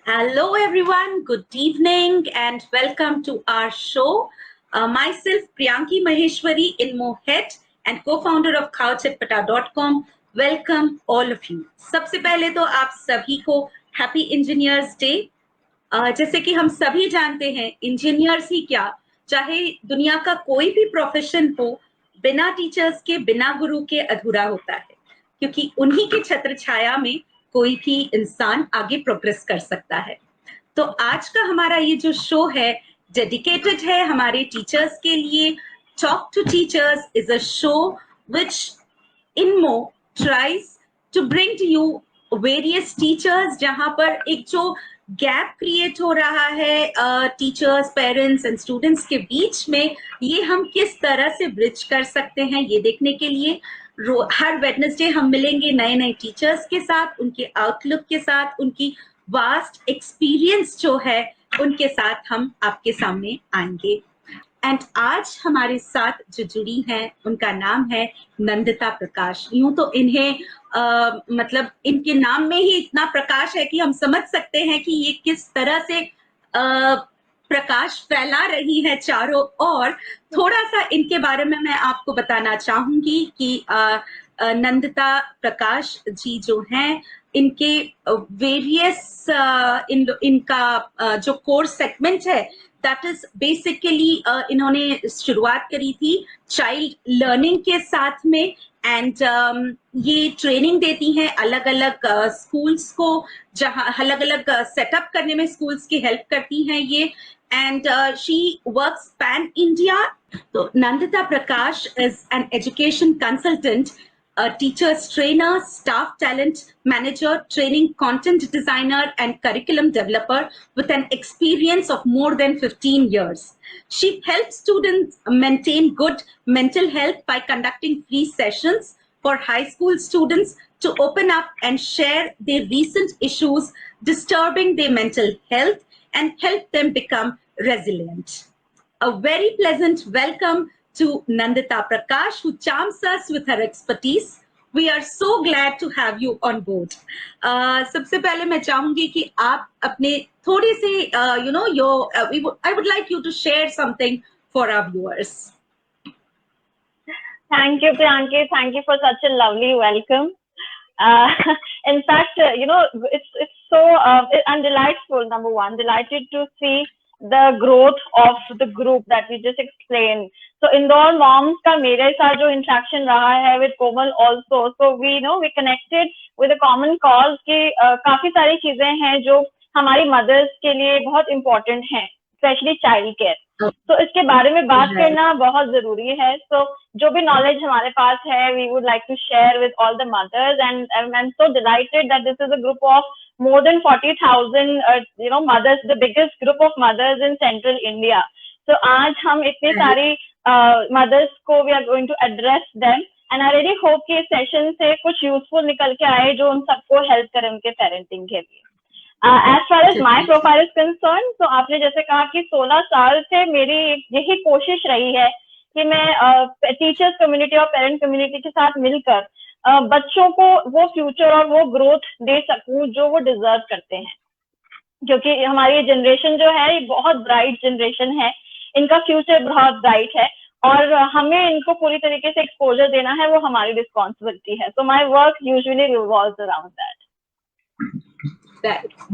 Hello, everyone. Good evening and welcome to our show. Myself, Priyanki Maheshwari in Mohet and co-founder of couchatpata.com. Welcome all of you. सबसे पहले तो आप सभी को happy engineers day. जैसे कि हम सभी जानते हैं, इंजीनियर्स ही क्या, चाहे दुनिया का कोई भी प्रोफेशन हो, बिना टीचर्स के, बिना गुरु के अधूरा होता है, क्योंकि उन्हीं के छत्र छाया में कोई भी इंसान आगे प्रोग्रेस कर सकता है। तो आज का हमारा ये जो शो है डेडिकेटेड है हमारे टीचर्स के लिए। Talk to teachers is a show which इनमो tries to bring to you various teachers, जहां पर एक जो गैप क्रिएट हो रहा है टीचर्स, पेरेंट्स एंड स्टूडेंट्स के बीच में, ये हम किस तरह से ब्रिज कर सकते हैं, ये देखने के लिए हर वेडनेसडे हम मिलेंगे नए नए टीचर्स के साथ, उनके आउटलुक के साथ, उनकी वास्ट एक्सपीरियंस जो है उनके साथ हम आपके सामने आएंगे। एंड आज हमारे साथ जो जुड़ी हैं उनका नाम है नंदिता प्रकाश। यूं तो इन्हें मतलब इनके नाम में ही इतना प्रकाश है कि हम समझ सकते हैं कि ये किस तरह से प्रकाश फैला रही है चारों ओर। थोड़ा सा इनके बारे में मैं आपको बताना चाहूंगी कि नंदिता प्रकाश जी जो हैं, इनके वेरियस इनका जो कोर्स सेगमेंट है, दैट इज बेसिकली इन्होंने शुरुआत करी थी चाइल्ड लर्निंग के साथ में। एंड ये ट्रेनिंग देती हैं अलग अलग स्कूल्स को, जहां अलग अलग सेटअप करने में स्कूल्स की हेल्प करती हैं ये। And she works pan India. तो Nandita Prakash is an education consultant, a teacher's trainer, staff talent manager, training content designer, and curriculum developer with an experience of more than 15 years. She helps students maintain good mental health by conducting free sessions for high school students to open up and share their recent issues disturbing their mental health and help them become resilient. A very pleasant welcome to Nandita Prakash, who charms us with her expertise. We are so glad to have you on board. सबसे पहले मैं चाहूंगी कि आप अपने थोड़ी सी I would like you to share something for our viewers. Thank you, Priyanki. Thank you for such a lovely welcome. In fact, it's so I'm delightful. Number one, delighted to see the growth of the group that we just explained. So Indore moms का मेरे साथ जो interaction रहा है with Komal also, so we connected with a common cause कि काफी सारी चीजें हैं जो हमारी mothers के लिए बहुत important हैं, especially child care. तो इसके बारे में बात करना बहुत जरूरी है. So जो भी knowledge हमारे पास है, we would like to share with all the mothers, and I'm so delighted that this is a group of more than 40,000 mothers, the biggest group of mothers in central India. So आज हम इतने सारी mothers को we are going to address them, and I really hope कि इस session से कुछ useful निकल के आए जो उन सबको help करे उनके parenting के लिए. As far as my profile is concerned, तो आपने जैसे कहा कि 16 साल से मेरी यही कोशिश रही है कि मैं टीचर्स कम्युनिटी और पेरेंट कम्युनिटी के साथ मिलकर बच्चों को वो फ्यूचर और वो ग्रोथ दे सकूं जो वो डिजर्व करते हैं, क्योंकि हमारी जनरेशन जो है ये बहुत ब्राइट जनरेशन है, इनका फ्यूचर बहुत ब्राइट है और हमें इनको पूरी तरीके से एक्सपोजर देना है, वो हमारी रिस्पॉन्सिबिलिटी है. So my work usually revolves around that.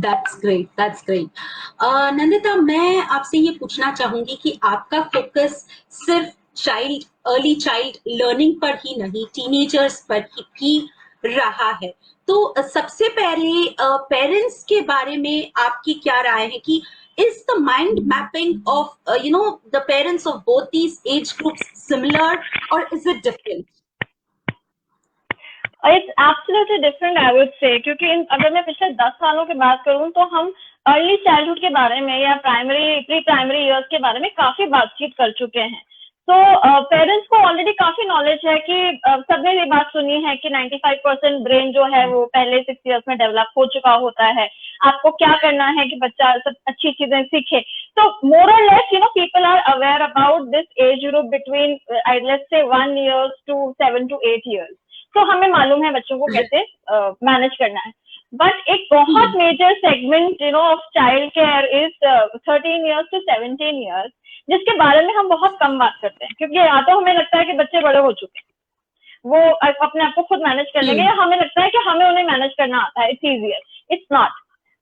That's great. That's great. Nandita, मैं आपसे ये पूछना चाहूंगी कि आपका फोकस सिर्फ अर्ली चाइल्ड लर्निंग पर ही नहीं, टीनेजर्स पर भी रहा है. तो सबसे पहले पेरेंट्स के बारे में आपकी क्या राय है कि is the mind mapping of the parents of both these age groups similar or is it different? It's absolutely different, I would say, क्योंकि अगर मैं पिछले 10 सालों की बात करूं तो हम अर्ली चाइल्डहुड के बारे में या प्री प्राइमरी ईयर्स के बारे में काफी बातचीत कर चुके हैं. तो पेरेंट्स को ऑलरेडी काफी नॉलेज है कि सबने ये बात सुनी है कि 95% ब्रेन जो है वो पहले 6 इयर्स में डेवलप हो चुका होता है. आपको क्या करना है कि बच्चा सब अच्छी चीजें सीखे. तो मोर और less people are aware about this age group between let's say 1 years to 7 to 8 years. तो हमें मालूम है बच्चों को कैसे मैनेज करना है. बट एक बहुत major segment of child care is 13 years to 17 years, जिसके बारे में हम बहुत कम बात करते हैं, क्योंकि या तो हमें लगता है कि बच्चे बड़े हो चुके हैं, वो अपने आप को खुद मैनेज कर लेंगे, या हमें लगता है कि हमें उन्हें मैनेज करना आता है, it's easier. It's not.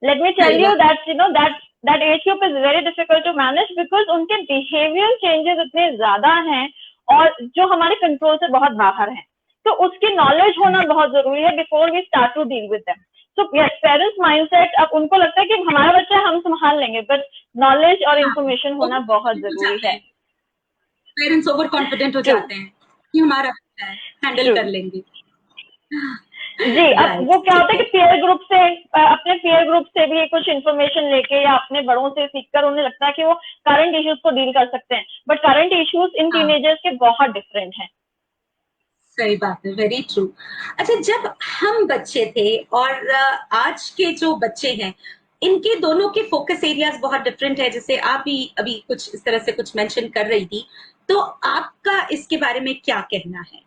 Let me tell you that that age group is very difficult to manage because उनके behavioral changes इतने ज्यादा हैं और जो हमारे कंट्रोल से बहुत बाहर हैं, तो उसकी नॉलेज होना बहुत जरूरी है before we start to deal with them. So yes, parents mindset, अब उनको लगता है कि हमारा बच्चा हम संभाल लेंगे, बट नॉलेज और इंफॉर्मेशन होना बहुत जरूरी है. पेरेंट्स ओवर कॉन्फिडेंट हो जाते हैं कि हमारा बच्चा है, हैंडल कर लेंगे. जी. अब वो क्या होता है कि पीयर ग्रुप से, अपने पीयर ग्रुप से भी कुछ इन्फॉर्मेशन लेके या अपने बड़ों से सीखकर उन्हें लगता है कि वो करंट इश्यूज को डील कर सकते हैं, but current issues in teenagers के बहुत डिफरेंट हैं. सही बात है, वेरी ट्रू. अच्छा, जब हम बच्चे थे और आज के जो बच्चे हैं, इनके दोनों के फोकस एरियाज बहुत डिफरेंट है, जैसे आप भी अभी कुछ इस तरह से कुछ मेंशन कर रही थी, तो आपका इसके बारे में क्या कहना है?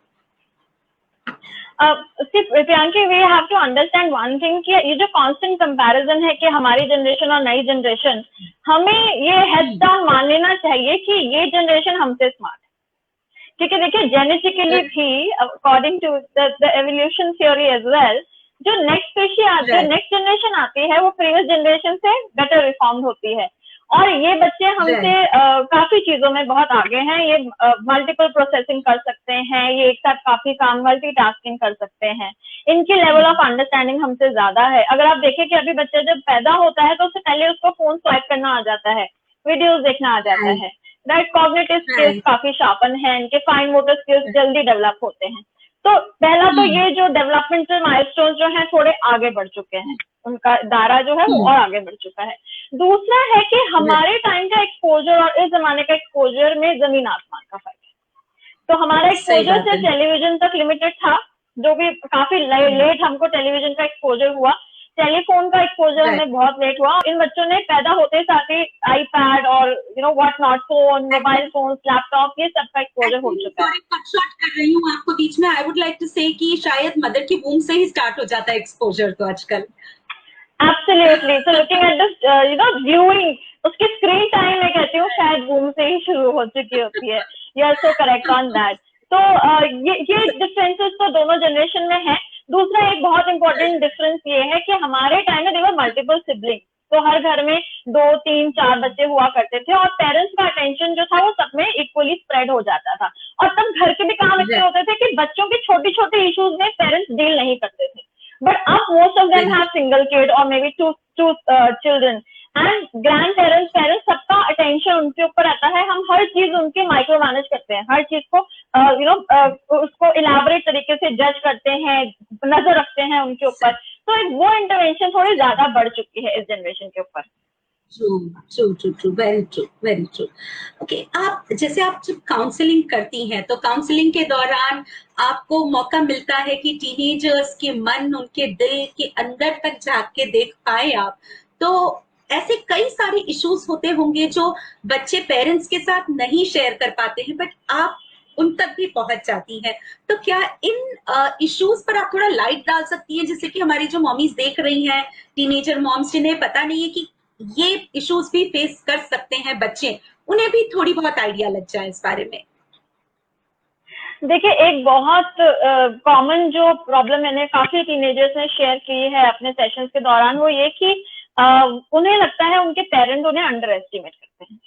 Priyanki, we have to understand one thing कि ये जो कांस्टेंट कंपैरिजन है कि हमारी जनरेशन और नई जनरेशन, हमें ये हेड डाउन मान लेना चाहिए कि ये जनरेशन हमसे स्मार्ट है. क्योंकि देखिए, जेनेटिकली भी according to the evolution theory as well, जो नेक्स्ट जनरेशन आती है वो प्रीवियस जनरेशन से बेटर रिफॉर्म्ड होती है, और ये बच्चे हमसे काफी चीजों में बहुत आगे हैं. ये मल्टीपल प्रोसेसिंग कर सकते हैं, ये एक साथ काफी काम मल्टीटास्किंग कर सकते हैं, इनकी लेवल ऑफ अंडरस्टैंडिंग हमसे ज्यादा है. अगर आप देखें कि अभी बच्चा जब पैदा होता है तो उससे पहले उसको फोन स्वाइप करना आ जाता है, वीडियोस देखना आ जाता है, राइट. कॉग्निटिव स्किल्स काफी शार्पन है, इनके फाइन मोटर स्किल्स जल्दी डेवलप होते हैं. तो पहला तो ये जो डेवलपमेंटल माइलस्टोन्स जो हैं थोड़े आगे बढ़ चुके हैं, उनका दायरा जो है वो और आगे बढ़ चुका है. दूसरा है कि हमारे टाइम का एक्सपोजर और इस जमाने का एक्सपोजर में जमीन आसमान का फर्क है. तो हमारा एक्सपोजर से टेलीविजन तक लिमिटेड था, जो भी काफी लेट हमको टेलीविजन का एक्सपोजर हुआ. टेलीफोन का एक्सपोजर हमें बहुत लेट हुआ. इन बच्चों ने पैदा होते साथ ही आईपैड और what not phone, mobile phone, laptop, ये सब का एक्सपोजर हो चुका है. कट शॉट कर रही हूँ आपको बीच में. आई वुड लाइक टू से कि शायद मदर की वूम से ही स्टार्ट हो जाता है एक्सपोजर तो आजकल. Absolutely. So looking at this, viewing, उसकी स्क्रीन टाइम मैं कहती हूँ शायद वूम से ही शुरू हो चुकी होती है. You are so correct on that. तो ये डिफरेंसेस तो दोनों जनरेशन में है. दूसरा एक बहुत इंपॉर्टेंट डिफरेंस ये है कि हमारे टाइम में देवर मल्टीपल सिबलिंग, तो हर घर में 2, 3, 4 बच्चे हुआ करते थे, और पेरेंट्स का अटेंशन जो था वो सब में इक्वली स्प्रेड हो जाता था, और तब घर के भी काम इतने होते थे कि बच्चों के छोटे छोटे इश्यूज में पेरेंट्स डील नहीं करते थे. But up most of them have single kid or maybe two children, and grandparents, parents, सबका attention उनके ऊपर आता है. हम हर चीज उनके माइक्रो मैनेज करते हैं, हर चीज को उसको इलाबोरेट तरीके से जज करते हैं, नजर रखते हैं उनके ऊपर. तो वो इंटरवेंशन थोड़ी ज्यादा बढ़ चुकी है इस जनरेशन के ऊपर. True, very true. ओके, आप जैसे आप जब काउंसलिंग करती हैं तो काउंसलिंग के दौरान आपको मौका मिलता है कि टीनेजर्स के मन, उनके दिल के अंदर तक झांक के देख पाए आप, तो ऐसे कई सारे इश्यूज होते होंगे जो बच्चे पेरेंट्स के साथ नहीं शेयर कर पाते हैं, बट आप उन तक भी पहुंच जाती है. तो क्या इन इश्यूज पर आप थोड़ा लाइट डाल सकती हैं, जिससे कि हमारी जो मॉमीज देख रही हैं, टीनेजर मॉम्स जिन्हें पता नहीं है कि ये इश्यूज भी फेस कर सकते हैं बच्चे, उन्हें भी थोड़ी बहुत आइडिया लग जाए इस बारे में? देखिए, एक बहुत कॉमन जो प्रॉब्लम मैंने काफी टीनेजर्स ने शेयर की है अपने सेशंस के दौरान, वो ये कि उन्हें लगता है उनके पेरेंट्स उन्हें अंडर एस्टिमेट करते हैं.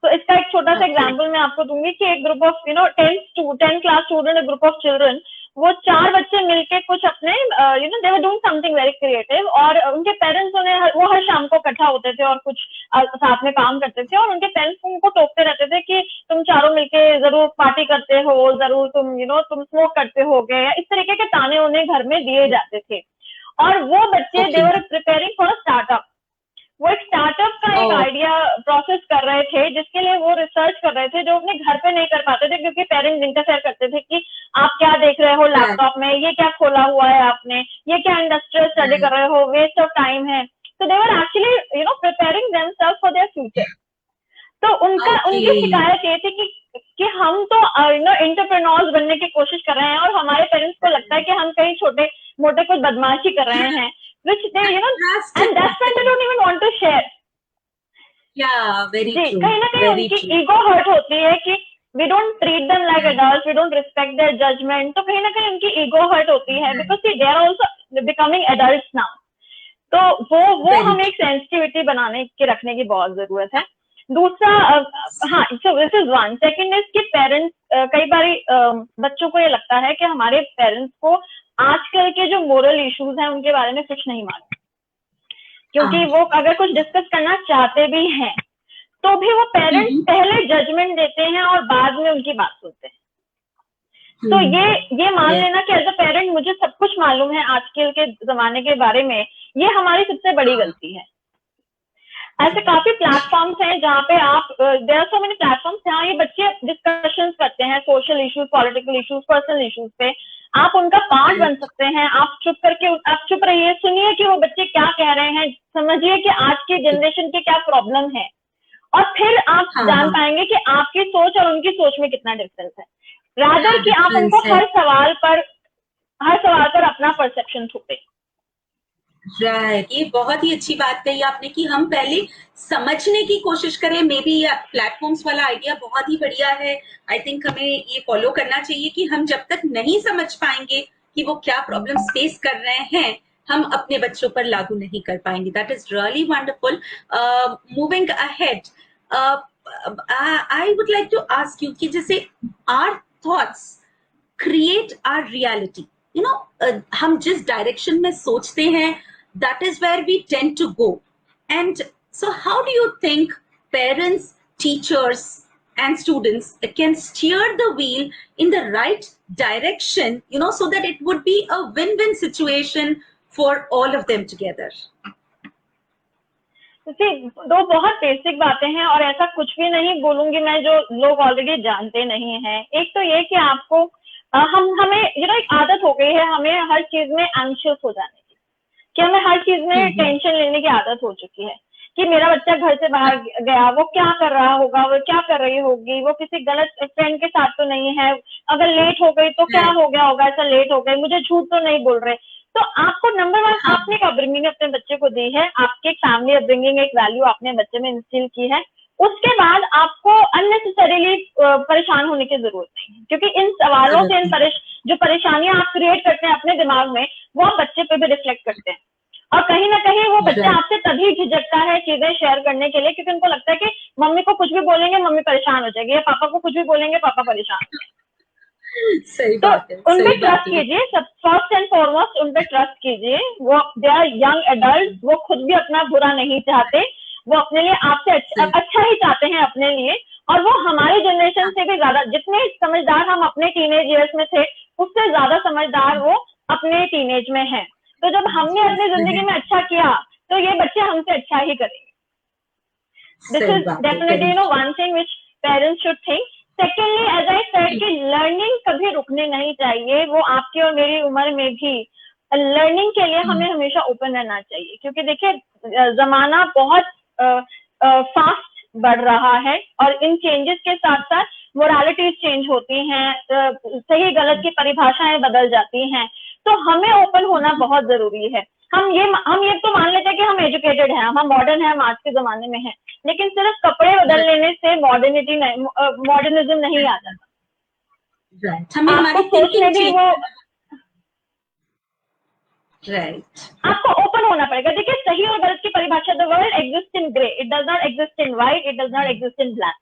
तो इसका एक छोटा सा एग्जांपल मैं आपको दूंगी कि एक group of 10th class student, एक ग्रुप ऑफ चिल्ड्रन, वो 4 बच्चे मिलके कुछ अपने they were doing something very creative, और उनके पेरेंट्स वो हर शाम को इकट्ठा होते थे और कुछ साथ में काम करते थे, और उनके पेरेंट्स उनको टोकते रहते थे कि तुम चारों मिलके जरूर पार्टी करते हो, जरूर तुम तुम स्मोक करते होगे, या इस तरीके के ताने उन्हें घर में दिए जाते थे. और वो बच्चे दे वर प्रिपेयरिंग फॉर स्टार्टअप. वो एक स्टार्टअप का एक आइडिया प्रोसेस कर रहे थे, जिसके लिए वो रिसर्च कर रहे थे, जो अपने घर पे नहीं कर पाते थे क्योंकि पेरेंट्स इंटरफेयर करते थे कि आप क्या देख रहे हो लैपटॉप में, ये क्या खोला हुआ है आपने, ये क्या इंडस्ट्रियल स्टडी कर रहे हो, वेस्ट ऑफ टाइम है. तो they were actually preparing themselves for their future. तो उनकी शिकायत ये थी कि हम तो एंटरप्रेन्योर्स बनने की कोशिश कर रहे हैं, और हमारे पेरेंट्स को लगता है कि हम कहीं छोटे मोटे कुछ बदमाशी कर रहे हैं. which they, you know, Trust and that's when they don't even want to share. Yeah, very ji, true. कहीं ना कहीं Very उनकी true. ईगो हर्ट होती है कि we don't treat them like adults, we don't respect their judgment. तो कहीं ना कहीं उनकी ईगो हर्ट होती है because see, they are also becoming adults now. तो वो Very हमें एक सेंसिटिविटी बनाने की रखने की बहुत जरूरत है. दूसरा, हाँ, so this is one. Second is कि पेरेंट्स, कई बार बच्चों को ये लगता है कि हमारे पेरेंट्स को आजकल के जो मोरल इश्यूज हैं उनके बारे में कुछ नहीं मालूम, क्योंकि वो अगर कुछ डिस्कस करना चाहते भी हैं तो भी वो पेरेंट्स पहले जजमेंट देते हैं और बाद में उनकी बात सुनते हैं. तो ये मान लेना कि एज अ पेरेंट मुझे सब कुछ मालूम है आजकल के जमाने के बारे में, ये हमारी सबसे बड़ी गलती है. ऐसे काफी प्लेटफॉर्म्स हैं जहाँ पे आप, there are so many platforms जहाँ ये बच्चे डिस्कशंस करते हैं social issues, political issues, personal issues पे. आप उनका पार्ट बन सकते हैं. आप चुप रहिए, सुनिए कि वो बच्चे क्या कह रहे हैं, समझिए कि आज की जनरेशन के क्या प्रॉब्लम है, और फिर आप जान पाएंगे कि आपकी सोच और उनकी सोच में कितना डिफरेंस है, रादर कि आप उनको हर सवाल पर अपना परसेप्शन थोपे. राइट, ये बहुत ही अच्छी बात कही आपने कि हम पहले समझने की कोशिश करें. मे बी प्लेटफॉर्म्स वाला आइडिया बहुत ही बढ़िया है. आई थिंक हमें ये फॉलो करना चाहिए कि हम जब तक नहीं समझ पाएंगे कि वो क्या प्रॉब्लम फेस कर रहे हैं, हम अपने बच्चों पर लागू नहीं कर पाएंगे. That is really wonderful. Moving ahead, I would like to ask you कि जैसे our thoughts create our reality. You know, हम जिस डायरेक्शन में सोचते हैं, that is where we tend to go. And so how do you think parents, teachers and students can steer the wheel in the right direction, you know, so that it would be a win-win situation for all of them together? दो बहुत basic बातें हैं और ऐसा कुछ भी नहीं बोलूंगी मैं जो लोग ऑलरेडी जानते नहीं हैं. एक तो ये कि आपको हमें एक आदत हो गई है हमें हर चीज में एंशियस हो जाने की, कि हमें हर चीज में टेंशन लेने की आदत हो चुकी है कि मेरा बच्चा घर से बाहर गया, वो क्या कर रहा होगा, वो क्या कर रही होगी, वो किसी गलत फ्रेंड के साथ तो नहीं है, अगर लेट हो गई तो क्या हो गया होगा, ऐसा लेट हो गई, मुझे झूठ तो नहीं बोल रहे. तो आपको नंबर वन, आपने एक अपब्रिंगिंग अपने बच्चे को दी है, आपके एक फैमिली अपब्रिंगिंग, एक वैल्यू आपने बच्चे में इंस्टिल की है. उसके बाद आपको अननेसेसरीली परेशान होने की जरूरत नहीं है, क्योंकि इन सवालों से जो परेशानियां आप क्रिएट करते हैं अपने दिमाग में, वो आप बच्चे पे भी रिफ्लेक्ट करते हैं. और कहीं ना कहीं वो बच्चा आपसे तभी झिझकता है चीजें शेयर करने के लिए, क्योंकि उनको लगता है कि मम्मी को कुछ भी बोलेंगे मम्मी परेशान हो जाएगी, या पापा को कुछ भी बोलेंगे पापा परेशान हो जाएंगे. सही तो बात है, उन पे सही बात ट्रस्ट कीजिए. फर्स्ट एंड फॉरमोस्ट उन पे ट्रस्ट कीजिए. वो दे आर यंग एडल्ट, वो खुद भी अपना बुरा नहीं चाहते, वो अपने लिए आपसे अच्छा ही चाहते हैं अपने लिए. और वो हमारी जनरेशन से भी ज्यादा, जितने समझदार हम अपने टीनेज ईयर्स में थे उससे ज्यादा समझदार वो अपने टीनेज में है. तो जब हमने अपनी जिंदगी में अच्छा किया तो ये बच्चे हमसे अच्छा ही करेंगे. This is definitely one thing which parents should think. Secondly, as I said कि लर्निंग कभी रुकनी नहीं चाहिए. वो आपकी और मेरी उम्र में भी लर्निंग के लिए हमें हमेशा ओपन रहना चाहिए, क्योंकि देखिए जमाना बहुत फास्ट बढ़ रहा है और इन चेंजेस के साथ साथ मोरालिटीज चेंज होती हैं, सही गलत की परिभाषाएं बदल जाती हैं. तो हमें ओपन होना बहुत जरूरी है. हम ये तो मान लेते हैं कि हम एजुकेटेड हैं, हम मॉडर्न हैं, हम आज के जमाने में हैं, लेकिन सिर्फ कपड़े बदल लेने से मॉडर्निज्म नहीं आ जाता. आपको सोचने भी वो आपको ओपन होना पड़ेगा. देखिए, सही और गलत की परिभाषा, the world exist in grey, it does not exist in white, it does not exist in black.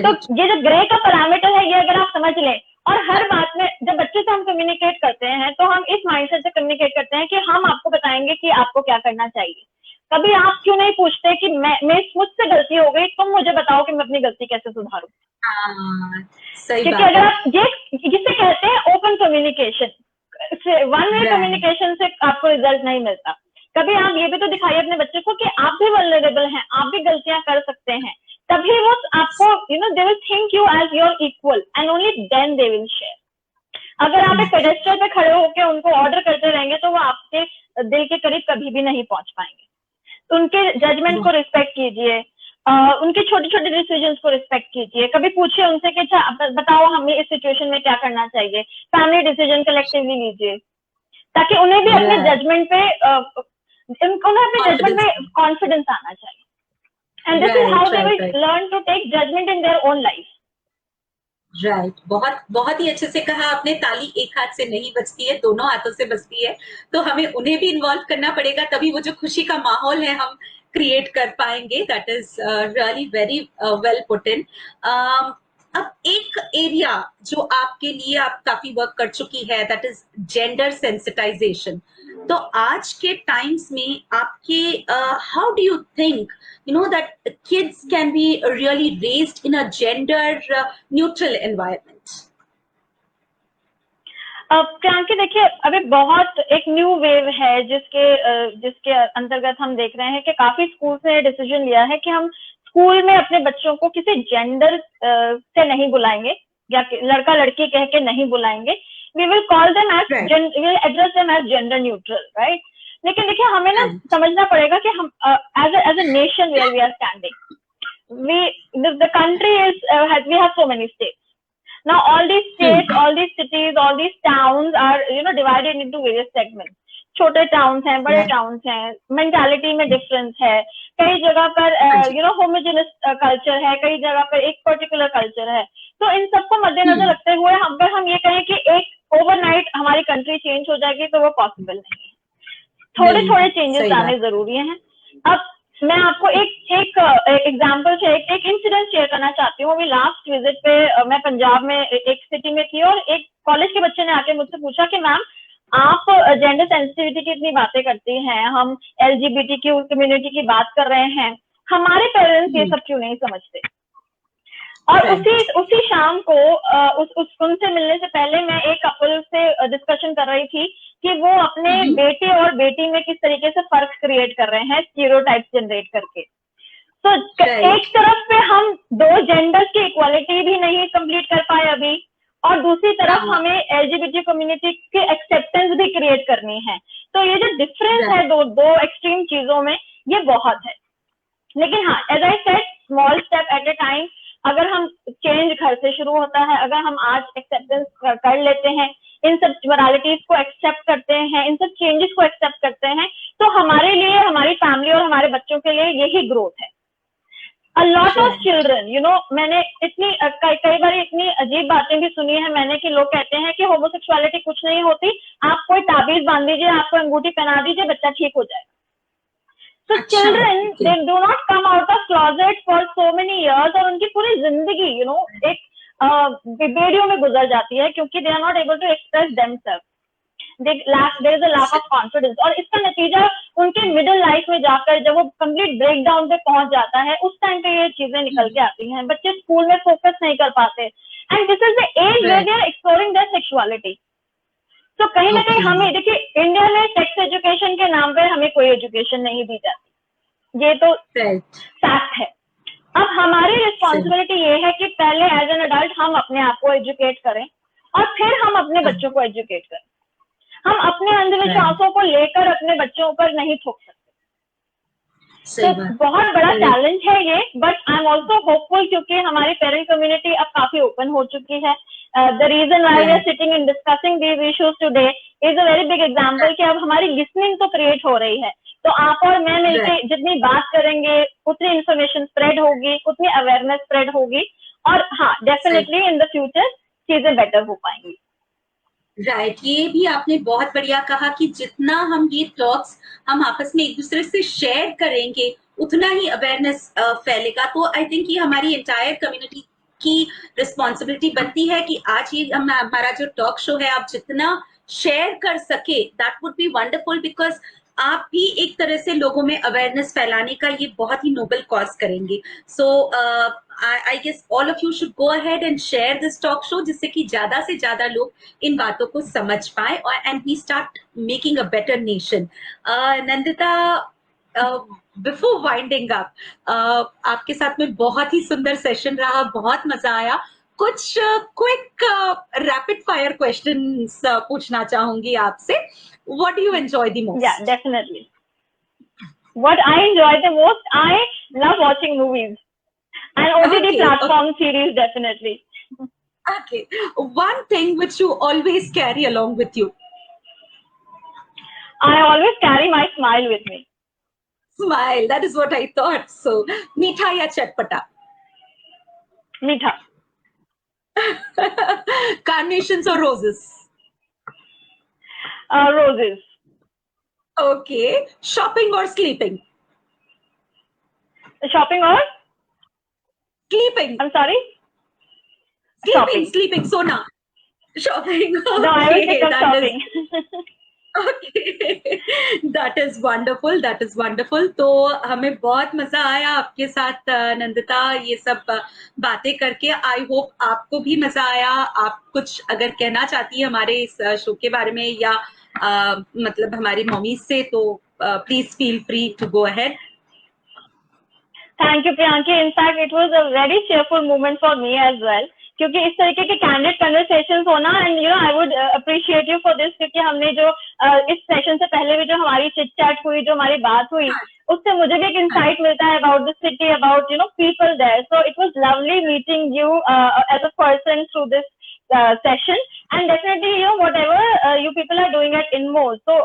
तो ये जो ग्रे का पैरामीटर है, ये अगर आप समझ लें, और हर बात में जब बच्चे से हम कम्युनिकेट करते हैं तो हम इस माइंडसेट से कम्युनिकेट करते हैं कि हम आपको बताएंगे कि आपको क्या करना चाहिए. कभी आप क्यों नहीं पूछते कि मैं मुझसे गलती हो गई, तुम मुझे बताओ कि मैं अपनी गलती कैसे सुधारूं. क्योंकि अगर आप जिसे कहते हैं open communication, one way communication से आपको रिजल्ट नहीं मिलता. कभी आप ये भी तो दिखाइए अपने बच्चे को कि आप भी वल्नरेबल हैं, आप भी गलतियां कर सकते हैं. तभी वो आपको they will think you as your equal and only then they will share. अगर आप एक पेडेस्टल पे खड़े होकर उनको ऑर्डर करते रहेंगे तो वो आपके दिल के करीब कभी भी नहीं पहुंच पाएंगे. तो उनके जजमेंट को रिस्पेक्ट कीजिए, उनके छोटे छोटे डिसीजंस को रिस्पेक्ट कीजिए. कभी पूछिए उनसे कि अच्छा बताओ हमें इस सिचुएशन में क्या करना चाहिए. फैमिली डिसीजन कलेक्टिवली लीजिए. ताकि उन्हें भी अपने Right. जजमेंट पे उन्हें अपने जजमेंट में कॉन्फिडेंस आना चाहिए. And this is how they will learn to take judgement in their own life. Right. बहुत बहुत ही अच्छे से कहा आपने. ताली एक हाथ से नहीं बजती है, दोनों हाथों से बजती है. तो हमें उन्हें भी इन्वॉल्व करना पड़ेगा, तभी वो जो खुशी का माहौल है हम क्रिएट कर पाएंगे. That is really very well put in. अब एक एरिया जो आपके लिए आप काफी वर्क कर चुकी है, दैट इज जेंडर सेंसिटाइजेशन. तो आज के टाइम्स में आपके how do you think that kids can be really raised in a gender neutral environment? Priyanki देखिए, अभी बहुत एक न्यू वेव है जिसके अंतर्गत हम देख रहे हैं कि काफी स्कूल्स ने डिसीजन लिया है कि हम स्कूल में अपने बच्चों को किसी जेंडर से नहीं बुलाएंगे या लड़का लड़की कह के नहीं बुलाएंगे. We will call them as we will address them as gender neutral, right. लेकिन देखिए, हमें ना समझना पड़ेगा कि हम as a nation where we are standing, the country is we have so many states. Now all these states, all these cities, all these towns are divided into various segments. छोटे towns हैं, बड़े towns हैं, mentality में difference है. कई जगह पर homogeneous culture है, कई जगह पर एक पर्टिकुलर कल्चर है. तो इन सबको मद्देनजर रखते हुए अगर हम ये कहें कि एक ओवरनाइट हमारी कंट्री चेंज हो जाएगी, तो वो पॉसिबल नहीं है. थोड़े थोड़े चेंजेस आने जरूरी हैं. अब मैं आपको एक एग्जाम्पल से एक इंसिडेंट शेयर करना चाहती हूँ. अभी लास्ट विजिट पे मैं पंजाब में एक सिटी में थी और एक कॉलेज के बच्चे ने आके मुझसे पूछा कि मैम, आप जेंडर सेंसिटिविटी की इतनी बातें करती हैं, हम LGBT की कम्युनिटी की बात कर रहे हैं, हमारे पेरेंट्स ये सब क्यों नहीं समझते. और उसी शाम को उनसे मिलने से पहले मैं एक कपल से डिस्कशन कर रही थी कि वो अपने बेटे और बेटी में किस तरीके से फर्क क्रिएट कर रहे हैं, स्टीरियोटाइप्स जनरेट करके. तो एक तरफ पे हम दो जेंडर्स की इक्वालिटी भी नहीं कंप्लीट कर पाए अभी, और दूसरी तरफ हमें LGBT कम्युनिटी की एक्सेप्टेंस भी क्रिएट करनी है. तो ये जो डिफरेंस है दो एक्सट्रीम चीजों में, ये बहुत है. लेकिन हाँ, as I said, small step at a time. अगर हम चेंज घर से शुरू होता है, अगर हम आज एक्सेप्टेंस कर लेते हैं, इन सब मोरालिटीज को एक्सेप्ट करते हैं, इन सब चेंजेस को एक्सेप्ट करते हैं, तो हमारे लिए, हमारी फैमिली और हमारे बच्चों के लिए यही ग्रोथ है. A lot of children, मैंने कई बार इतनी अजीब बातें भी सुनी है मैंने कि लोग कहते हैं कि होमोसेक्सुअलिटी कुछ नहीं होती, आप कोई ताबीज बांध दीजिए, आपको अंगूठी पहना दीजिए, बच्चा ठीक हो जाएगा. So children, they do not come out of closet for so many years, और उनकी पूरी जिंदगी एक बेड़ियों में गुजर जाती है क्योंकि they are not able to express themselves. There is a lack of confidence, और इसका नतीजा उनके मिडिल लाइफ में जाकर जब वो कंप्लीट ब्रेक डाउन पे पहुंच जाता है, उस टाइम पे ये चीजें निकल के आती हैं. बच्चे स्कूल में फोकस नहीं कर पाते, and this is the age where they are exploring their sexuality. तो कहीं ना कहीं हमें, देखिए, इंडिया में सेक्स एजुकेशन के नाम पे हमें कोई एजुकेशन नहीं दी जाती, ये तो फैक्ट है. अब हमारी रिस्पॉन्सिबिलिटी ये है कि पहले एज एन अडल्ट हम अपने आप को एजुकेट करें और फिर हम अपने बच्चों को एजुकेट करें. हम अपने अंधविश्वासों को लेकर अपने बच्चों पर नहीं थोप सकते. तो बहुत बड़ा चैलेंज है ये, but I am also hopeful क्योंकि हमारी पेरेंट कम्युनिटी अब काफी ओपन हो चुकी है. The reason why we are sitting and discussing these issues today is a very big example कि अब हमारी लिसनिंग तो क्रिएट हो रही है. तो आप और मैं मिलकर जितनी बात करेंगे, उतनी इंफॉर्मेशन स्प्रेड होगी, उतनी अवेयरनेस स्प्रेड होगी, और हाँ, डेफिनेटली इन द फ्यूचर चीजें बेटर हो पाएंगी. राइट. ये भी आपने बहुत बढ़िया कहा कि जितना हम ये टॉक्स हम आपस में एक दूसरे से शेयर करेंगे, उतना ही अवेयरनेस फैलेगा. तो आई थिंक ये हमारी एंटायर कम्युनिटी की रिस्पॉन्सिबिलिटी बनती है कि आज ये हमारा जो टॉक शो है, आप जितना शेयर कर सके, that would be wonderful, because आप भी एक तरह से लोगों में अवेयरनेस फैलाने का ये बहुत ही नोबल कॉज करेंगे. सो I guess all of you should go ahead and share this talk show, जिससे कि ज्यादा से ज्यादा लोग इन बातों को समझ पाए और and we start making a better nation. Nandita, before winding up, आपके साथ में बहुत ही सुंदर सेशन रहा, बहुत मजा आया. कुछ क्विक रैपिड फायर क्वेश्चंस पूछना चाहूंगी आपसे. What do you enjoy the most? Yeah, definitely. What I enjoy the most, I love watching movies. And OTT platform series, definitely. Okay. One thing which you always carry along with you. I always carry my smile with me. Smile, that is what I thought. So, meetha ya chatpata? Meetha. Carnations or roses? Roses. Okay. Shopping or sleeping? Shopping or? Sleeping. I'm sorry? Sleeping, Sona. Shopping. Okay. No, I will pick up shopping. Okay, that is wonderful. That is wonderful. तो हमें बहुत मजा आया आपके साथ नंदिता ये सब बातें करके. I hope आपको भी मजा आया. आप कुछ अगर कहना चाहती है हमारे इस शो के बारे में या मतलब हमारी मम्मी से तो please feel free to go ahead. Thank you, Priyanki. In fact, it was a very cheerful moment for me as well. क्योंकि इस तरीके के कैंडिड कन्वर्सेशंस होना and you know I would appreciate you for this क्योंकि हमने जो इस session से पहले भी जो हमारी चिट चैट हुई जो हमारी बात हुई उससे मुझे भी एक इंसाइट मिलता है about the city about you know people there so it was lovely meeting you as a person through this session and definitely you know whatever you people are doing at InMo. So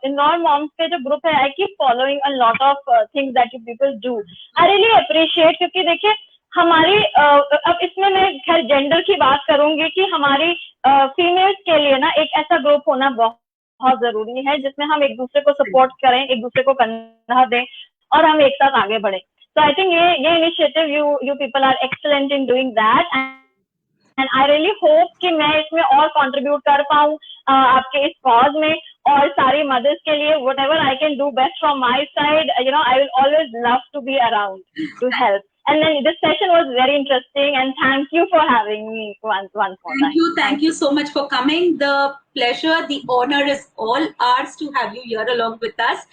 InMo Moms के जो group है I keep following a lot of things that you people do. I really appreciate क्योंकि देखिए हमारी अब इसमें मैं खैर जेंडर की बात करूंगी कि हमारी फीमेल्स के लिए ना एक ऐसा ग्रुप होना बहुत जरूरी है जिसमें हम एक दूसरे को सपोर्ट करें एक दूसरे को कंधा दें और हम एक साथ आगे बढ़े. So I think ये initiative you people are excellent in doing that and I really hope कि मैं इसमें और contribute कर पाऊँ आपके इस cause में और सारी mothers के लिए whatever I can do best from my side, you know, I will always love to be around to help. And then this session was very interesting and thank you for having me once more. Thank you so much for coming. The pleasure, the honor is all ours to have you here along with us.